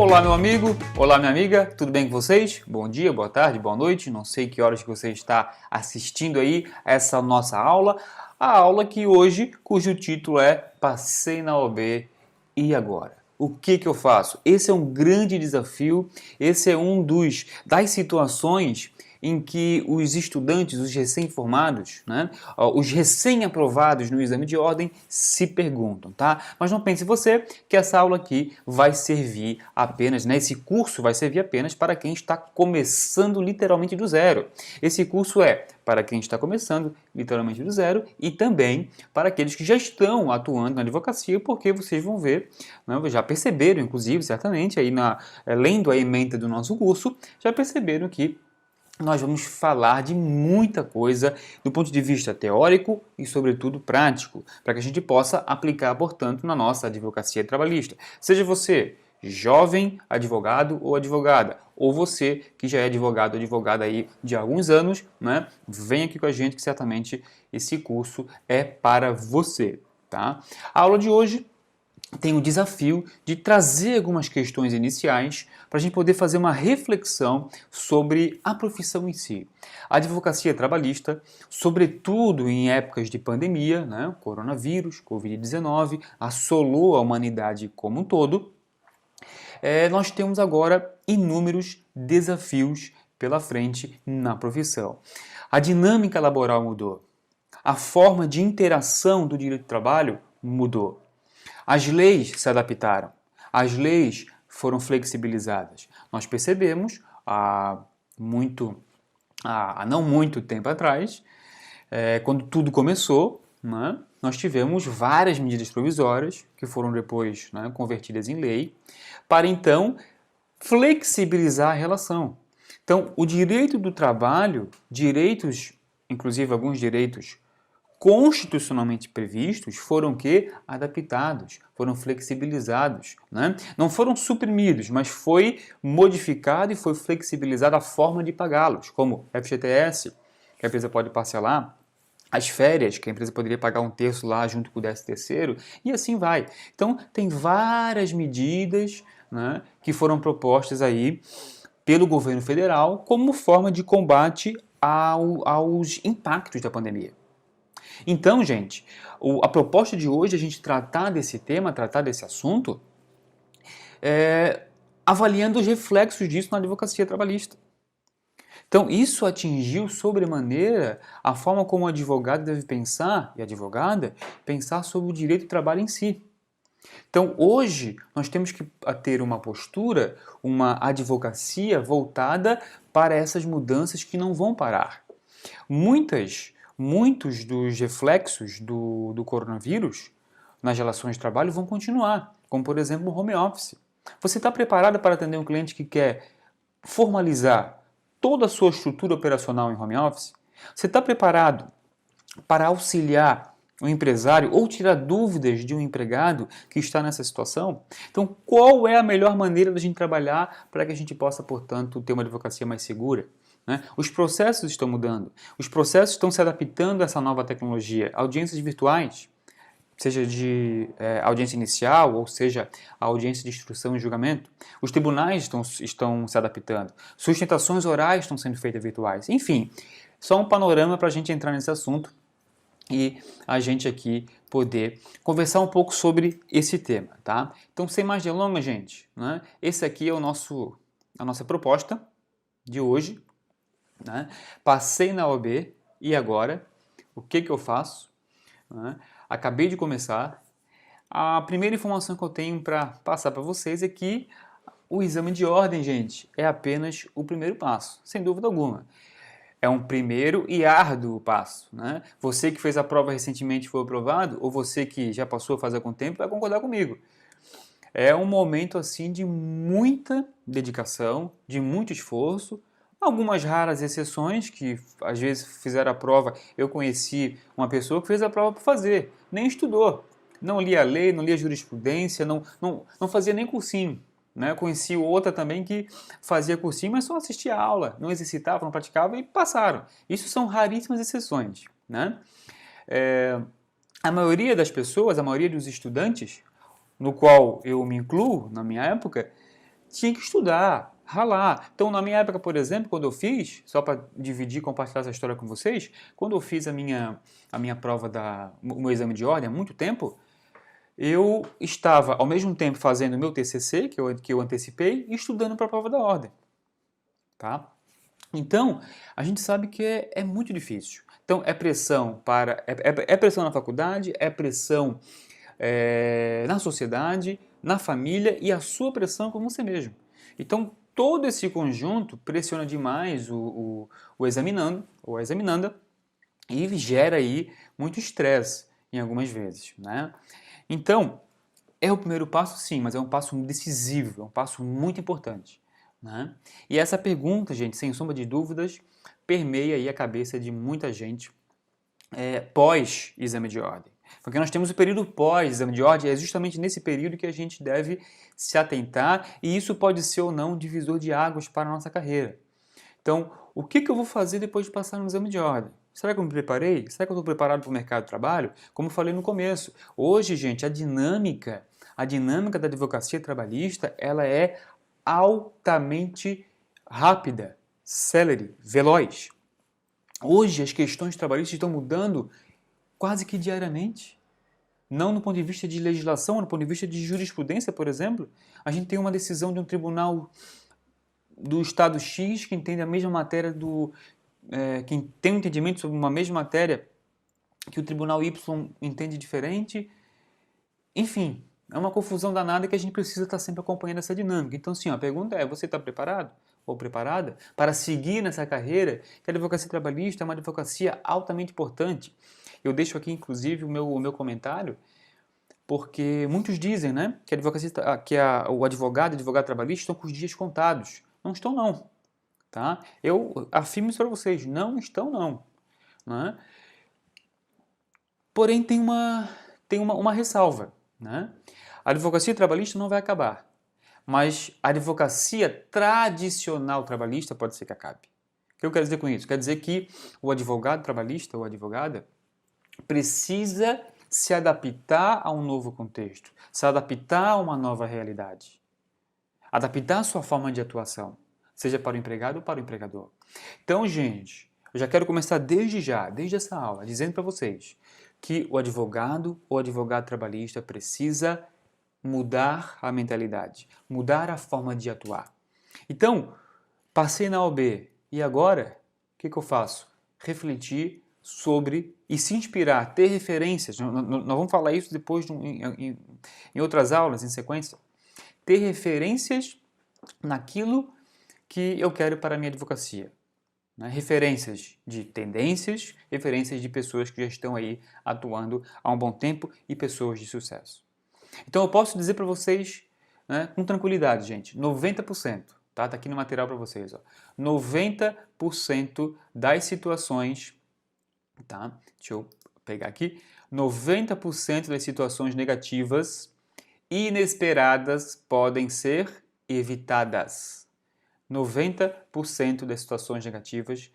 Olá, meu amigo, olá, minha amiga, tudo bem com vocês? Bom dia, boa tarde, boa noite, não sei que horas que você está assistindo aí essa nossa aula, a aula que hoje, cujo título é Passei na OAB, e agora? O que eu faço? Esse é um grande desafio, esse é das situações em que os estudantes, os recém-formados, né, os recém-aprovados no exame de ordem se perguntam, tá? Mas não pense você que essa aula aqui vai servir apenas, né, esse curso vai servir apenas para quem está começando literalmente do zero. Esse curso é para quem está começando literalmente do zero e também para aqueles que já estão atuando na advocacia, porque vocês vão ver, né, já perceberam, inclusive, certamente, aí lendo a ementa do nosso curso, já perceberam que nós vamos falar de muita coisa do ponto de vista teórico e, sobretudo, prático, para que a gente possa aplicar, portanto, na nossa advocacia trabalhista. Seja você jovem advogado ou advogada, ou você que já é advogado ou advogada aí de alguns anos, né? Vem aqui com a gente que certamente esse curso é para você, tá? A aula de hoje tem o desafio de trazer algumas questões iniciais para a gente poder fazer uma reflexão sobre a profissão em si. A advocacia trabalhista, sobretudo em épocas de pandemia, né, coronavírus, Covid-19, assolou a humanidade como um todo, nós temos agora inúmeros desafios pela frente na profissão. A dinâmica laboral mudou. A forma de interação do direito do trabalho mudou. As leis se adaptaram, as leis foram flexibilizadas. Nós percebemos há não muito tempo atrás, quando tudo começou, né, nós tivemos várias medidas provisórias que foram depois, né, convertidas em lei, para então flexibilizar a relação. Então, o direito do trabalho, inclusive alguns direitos constitucionalmente previstos, foram adaptados, foram flexibilizados, né? Não foram suprimidos, mas foi modificado e foi flexibilizada a forma de pagá-los, como FGTS, que a empresa pode parcelar, as férias, que a empresa poderia pagar um terço lá junto com o 13º, e assim vai. Então, tem várias medidas, né, que foram propostas aí pelo governo federal como forma de combate aos impactos da pandemia. Então, gente, a proposta de hoje é a gente tratar desse tema, tratar desse assunto, avaliando os reflexos disso na advocacia trabalhista. Então, isso atingiu sobremaneira a forma como o advogado deve pensar, e a advogada, pensar sobre o direito do trabalho em si. Então, hoje, nós temos que ter uma postura, uma advocacia voltada para essas mudanças que não vão parar. Muitos dos reflexos do coronavírus nas relações de trabalho vão continuar, como, por exemplo, o home office. Você está preparado para atender um cliente que quer formalizar toda a sua estrutura operacional em home office? Você está preparado para auxiliar o empresário ou tirar dúvidas de um empregado que está nessa situação? Então, qual é a melhor maneira da gente trabalhar para que a gente possa, portanto, ter uma advocacia mais segura? Né? Os processos estão mudando, os processos estão se adaptando a essa nova tecnologia, audiências virtuais, seja de audiência inicial ou seja a audiência de instrução e julgamento. Os tribunais estão se adaptando, sustentações orais estão sendo feitas virtuais. Enfim, só um panorama para a gente entrar nesse assunto e a gente aqui poder conversar um pouco sobre esse tema, tá? Então, sem mais delongas, gente, né? Esse aqui é a nossa proposta de hoje, né? Passei na OAB e agora, o que eu faço? Né? Acabei de começar. A primeira informação que eu tenho para passar para vocês é que o exame de ordem, gente, é apenas o primeiro passo, sem dúvida alguma. É um primeiro e árduo passo, né? Você que fez a prova recentemente e foi aprovado, ou você que já passou a fazer com tempo, vai concordar comigo. É um momento assim de muita dedicação, de muito esforço. Algumas raras exceções que às vezes fizeram a prova. Eu conheci uma pessoa que fez a prova por fazer, nem estudou, não lia a lei, não lia a jurisprudência, não fazia nem cursinho. Né? Eu conheci outra também que fazia cursinho, mas só assistia a aula, não exercitava, não praticava e passaram. Isso são raríssimas exceções. Né? A maioria das pessoas, a maioria dos estudantes, no qual eu me incluo, na minha época, tinha que estudar, ralar. Então, na minha época, por exemplo, quando eu fiz, só para dividir, compartilhar essa história com vocês, quando eu fiz a minha prova, o meu exame de ordem há muito tempo, eu estava, ao mesmo tempo, fazendo o meu TCC, que eu antecipei, e estudando para a prova da ordem. Tá? Então, a gente sabe que é muito difícil. Então, é pressão é pressão na faculdade, é pressão na sociedade, na família e a sua pressão com você mesmo. Então, todo esse conjunto pressiona demais o examinando ou a examinanda e gera aí muito estresse em algumas vezes, né? Então, é o primeiro passo, sim, mas é um passo decisivo, é um passo muito importante, né? E essa pergunta, gente, sem sombra de dúvidas, permeia aí a cabeça de muita gente pós-exame de ordem. Porque nós temos o período pós-exame de ordem, é justamente nesse período que a gente deve se atentar, e isso pode ser ou não um divisor de águas para a nossa carreira. Então, o que eu vou fazer depois de passar no exame de ordem? Será que eu me preparei? Será que eu estou preparado para o mercado de trabalho? Como eu falei no começo, hoje, gente, a dinâmica da advocacia trabalhista, ela é altamente rápida, célere, veloz. Hoje as questões trabalhistas estão mudando quase que diariamente. Não no ponto de vista de legislação, no ponto de vista de jurisprudência, por exemplo. A gente tem uma decisão de um tribunal do Estado X que entende a mesma matéria que tem um entendimento sobre uma mesma matéria que o Tribunal Y entende diferente. Enfim, é uma confusão danada que a gente precisa estar sempre acompanhando essa dinâmica. Então, sim, a pergunta é, você está preparado ou preparada para seguir nessa carreira? Que a advocacia trabalhista é uma advocacia altamente importante. Eu deixo aqui, inclusive, o meu comentário, porque muitos dizem, né, que a advocacia, o advogado trabalhista estão com os dias contados. Não estão, não. Tá? Eu afirmo isso para vocês, não estão, não. Né? Porém, tem uma ressalva. Né? A advocacia trabalhista não vai acabar, mas a advocacia tradicional trabalhista pode ser que acabe. O que eu quero dizer com isso? Quer dizer que o advogado trabalhista ou advogada precisa se adaptar a um novo contexto, se adaptar a uma nova realidade, adaptar a sua forma de atuação, seja para o empregado ou para o empregador. Então, gente, eu já quero começar desde essa aula, dizendo para vocês que o advogado ou advogado trabalhista precisa mudar a mentalidade, mudar a forma de atuar. Então, passei na OAB e agora, o que eu faço? Refletir sobre e se inspirar, ter referências. Nós vamos falar isso depois em outras aulas, em sequência. Ter referências naquilo que eu quero para a minha advocacia. Né? Referências de tendências, referências de pessoas que já estão aí atuando há um bom tempo e pessoas de sucesso. Então eu posso dizer para vocês, né, com tranquilidade, gente, 90%, tá? Tá aqui no material para vocês, ó. 90% das situações, tá? Deixa eu pegar aqui. 90% das situações negativas inesperadas podem ser evitadas. 90% das situações negativas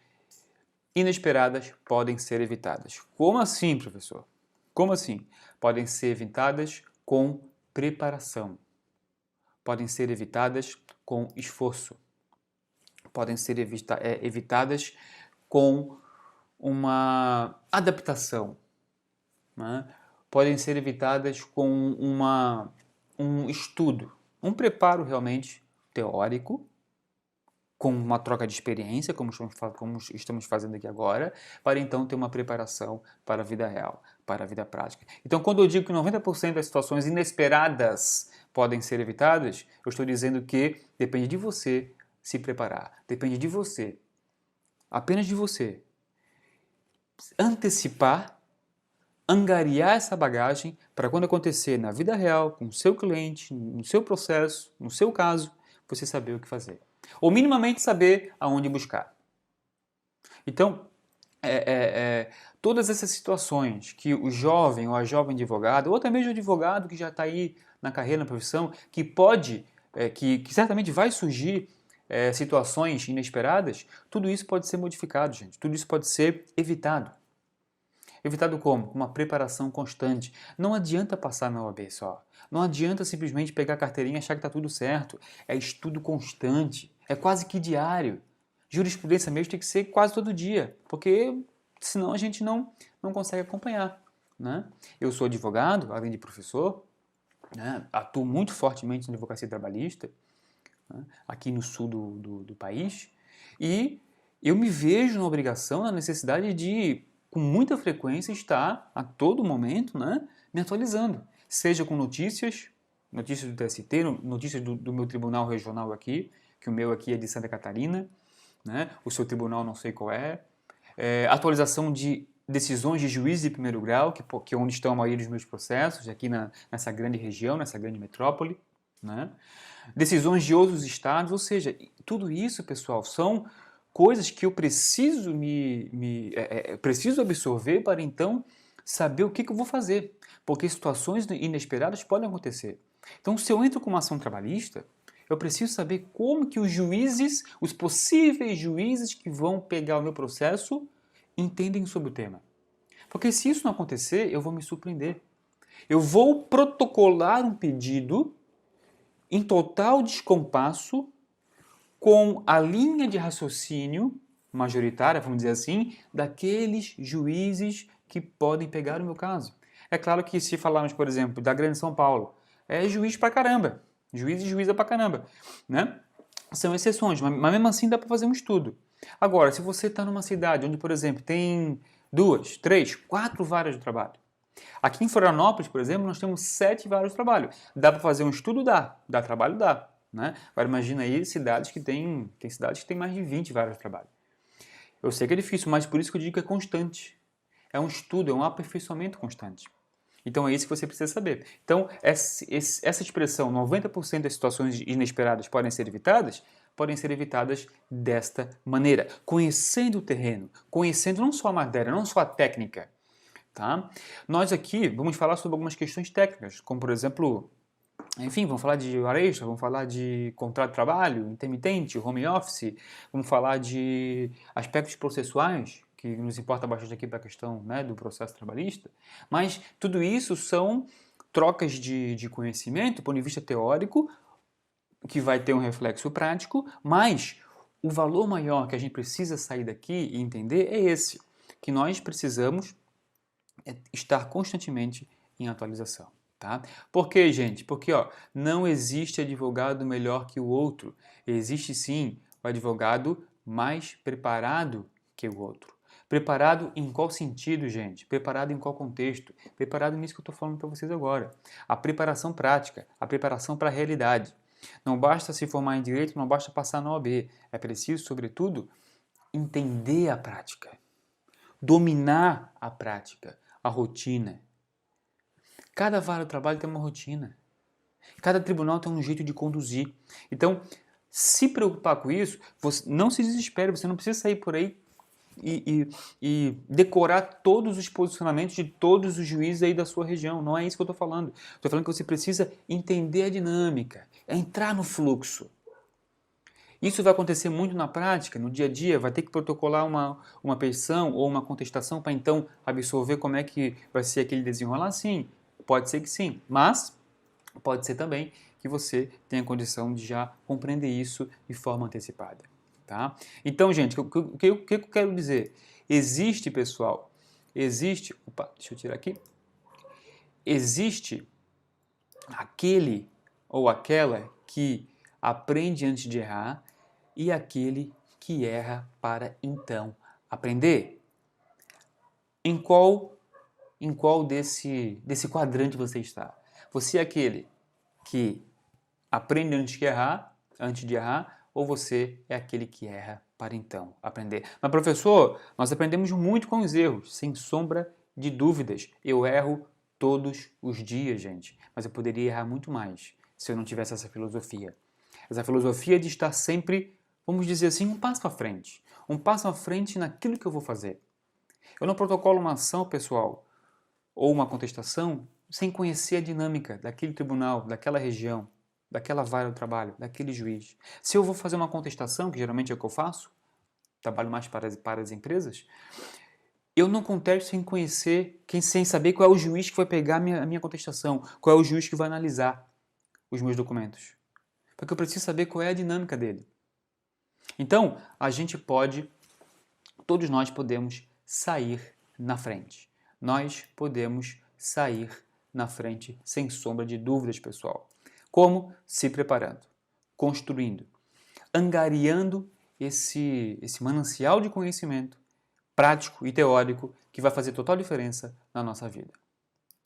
inesperadas podem ser evitadas. Como assim, professor? Como assim? Podem ser evitadas com preparação. Podem ser evitadas com esforço. Podem ser evitadas com uma adaptação. Né? Podem ser evitadas com um estudo, um preparo realmente teórico, com uma troca de experiência, como estamos fazendo aqui agora, para então ter uma preparação para a vida real, para a vida prática. Então, quando eu digo que 90% das situações inesperadas podem ser evitadas, eu estou dizendo que depende de você se preparar, depende de você, apenas de você, antecipar, angariar essa bagagem para quando acontecer na vida real, com o seu cliente, no seu processo, no seu caso, você saber o que fazer. Ou minimamente saber aonde buscar. Então, todas essas situações que o jovem ou a jovem advogado, ou até mesmo o advogado que já está aí na carreira, na profissão, que pode, que certamente vai surgir situações inesperadas, tudo isso pode ser modificado, gente. Tudo isso pode ser evitado. Evitado como? Com uma preparação constante. Não adianta passar na OAB só. Não adianta simplesmente pegar a carteirinha e achar que está tudo certo. É estudo constante. É quase que diário. Jurisprudência mesmo tem que ser quase todo dia, porque senão a gente não consegue acompanhar, né? Eu sou advogado, além de professor, né? Atuo muito fortemente na advocacia trabalhista, né? Aqui no sul do país, e eu me vejo na obrigação, na necessidade de, com muita frequência, estar a todo momento, né, me atualizando, seja com notícias do TST, notícias do meu tribunal regional aqui, que o meu aqui é de Santa Catarina, né? O seu tribunal não sei qual atualização de decisões de juízes de primeiro grau, que é onde estão a maioria dos meus processos, aqui nessa grande região, nessa grande metrópole, né? Decisões de outros estados, ou seja, tudo isso, pessoal, são coisas que eu preciso preciso absorver para então saber o que eu vou fazer, porque situações inesperadas podem acontecer. Então, se eu entro com uma ação trabalhista, eu preciso saber como que os juízes, os possíveis juízes que vão pegar o meu processo, entendem sobre o tema. Porque se isso não acontecer, eu vou me surpreender. Eu vou protocolar um pedido em total descompasso com a linha de raciocínio majoritária, vamos dizer assim, daqueles juízes que podem pegar o meu caso. É claro que se falarmos, por exemplo, da Grande São Paulo, é juiz pra caramba. Juiz e juíza pra caramba, né? São exceções, mas mesmo assim dá para fazer um estudo. Agora, se você está numa cidade onde, por exemplo, tem 2, 3, 4 varas de trabalho. Aqui em Florianópolis, por exemplo, nós temos 7 varas de trabalho. Dá para fazer um estudo? Dá. Dá trabalho? Dá. Né? Agora imagina aí cidades que tem cidades que tem mais de 20 varas de trabalho. Eu sei que é difícil, mas por isso que eu digo que é constante. É um estudo, é um aperfeiçoamento constante. Então é isso que você precisa saber. Então essa expressão 90% das situações inesperadas podem ser evitadas desta maneira, conhecendo o terreno, conhecendo não só a matéria, não só a técnica. Tá? Nós aqui vamos falar sobre algumas questões técnicas, como por exemplo, enfim, vamos falar de hora extra, vamos falar de contrato de trabalho, intermitente, home office, vamos falar de aspectos processuais, que nos importa bastante aqui para a questão, né, do processo trabalhista, mas tudo isso são trocas de conhecimento, do ponto de vista teórico, que vai ter um reflexo prático, mas o valor maior que a gente precisa sair daqui e entender é esse, que nós precisamos estar constantemente em atualização. Tá? Por quê, gente? Porque não existe advogado melhor que o outro. Existe sim o advogado mais preparado que o outro. Preparado em qual sentido, gente? Preparado em qual contexto? Preparado nisso que eu estou falando para vocês agora. A preparação prática, a preparação para a realidade. Não basta se formar em direito, não basta passar na OAB. É preciso, sobretudo, entender a prática, dominar a prática, a rotina. Cada vara de trabalho tem uma rotina. Cada tribunal tem um jeito de conduzir. Então, se preocupar com isso, você não se desespere, você não precisa sair por aí e decorar todos os posicionamentos de todos os juízes aí da sua região. Não é isso que eu estou falando. Estou falando que você precisa entender a dinâmica, entrar no fluxo. Isso vai acontecer muito na prática, no dia a dia, vai ter que protocolar uma petição ou uma contestação para então absorver como é que vai ser aquele desenrolar? Sim, pode ser que sim, mas pode ser também que você tenha condição de já compreender isso de forma antecipada. Tá? Então, gente, o que eu quero dizer? Existe, pessoal, opa, deixa eu tirar aqui, existe aquele ou aquela que aprende antes de errar e aquele que erra para então aprender. Em qual desse quadrante você está? Você é aquele que aprende antes de errar, ou você é aquele que erra para então aprender? Mas professor, nós aprendemos muito com os erros, sem sombra de dúvidas. Eu erro todos os dias, gente, mas eu poderia errar muito mais se eu não tivesse essa filosofia. Essa filosofia de estar sempre, vamos dizer assim, um passo à frente naquilo que eu vou fazer. Eu não protocolo uma ação, pessoal, ou uma contestação sem conhecer a dinâmica daquele tribunal, daquela região, daquela vara do trabalho, daquele juiz. Se eu vou fazer uma contestação, que geralmente é o que eu faço, trabalho mais para as empresas, Eu não contesto sem conhecer, sem saber qual é o juiz que vai pegar a minha contestação, qual é o juiz que vai analisar os meus documentos. Porque eu preciso saber qual é a dinâmica dele. Então, todos nós podemos sair na frente. Nós podemos sair na frente, sem sombra de dúvidas, pessoal. Como? Se preparando, construindo, angariando esse manancial de conhecimento prático e teórico que vai fazer total diferença na nossa vida.